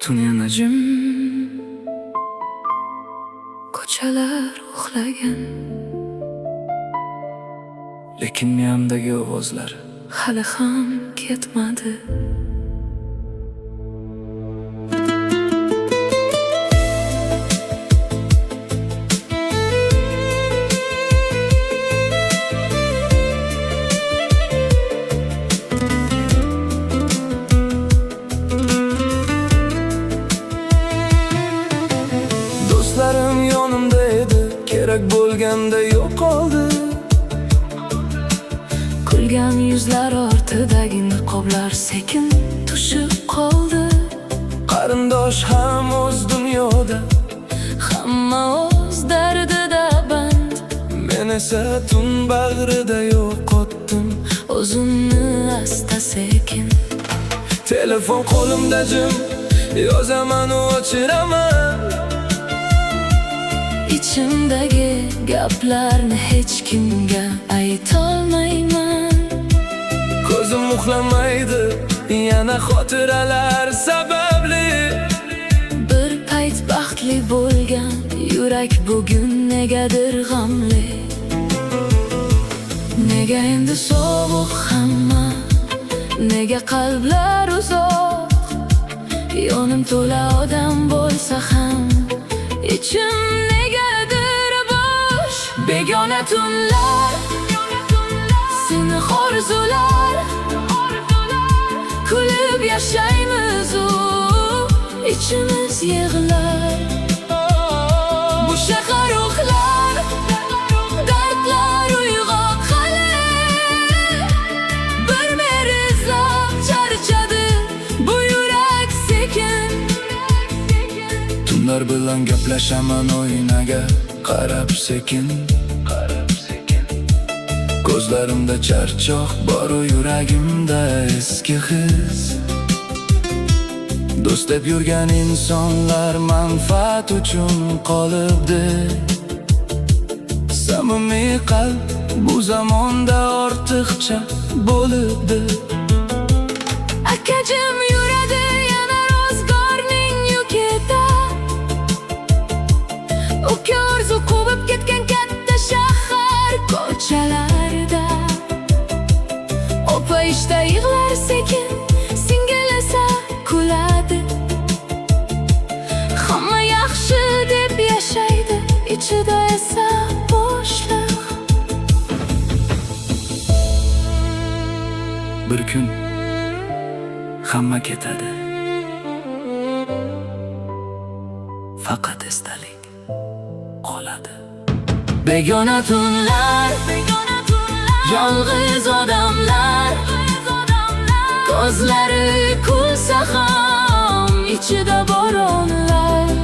Tun yana jim, ko'chalar uxlagan, lekin miyamdagi ovozlar hali ham ketmadi. Do'stlarim yonimda edi, kerak bo'lganda yo'qoldi. Kulgan yuzlar ortidagi niqoblar sekin tushib qoldi. Qarindosh ham o'z dunyoda, hamma o'z dardida band. Men esa tun bag'rida yo'qotdim o'zimni asta sekin. Telefon qo'limda jim, yozaman u o'chiraman. İçimdagi gaplarni hech kimga aytolmayman. Ko'zim uxlamaydi, yana xotiralar sababli. Bir payt baxtli bo'lgan yurak bugun negadir g'amli. Nega endi sovuq hamma, nega qalblar uzoq? Yonim to'la odam bo'lsa ham ichim negadir bo'sh. Begona tunlar, seni orzular, kulib yashaymiz u ichimiz yig'lar. Bu shahar uxlar, dardlar uyg'oq hali. Bir mer izlab charchadi bu yurak sekin. Tunlar bilan gaplashaman oynaga qarab sekin. Ko'zlarimda charchoq bor, yuragimda eski his. Do'st deb yurgan insonlar manfaat uchun qolibdi. Samimiy qalb bu zamonda ortiqcha bo'libdi. Akajim yuradi yana ro'zg'orning yukida. Uka orzu quvib ketgan katta shahar ko'chalarida. Opa ishda yig'lar sekin, singil esa kuladi. Hamma yaxshi deb yashaydi, ichida esa bo'shliq. Bir kun hamma ketadi, faqat esdalik qoladi. Begona tunlar, yolg'iz odamlar, ko'zlari kulsa ham ichida bo'ronlar.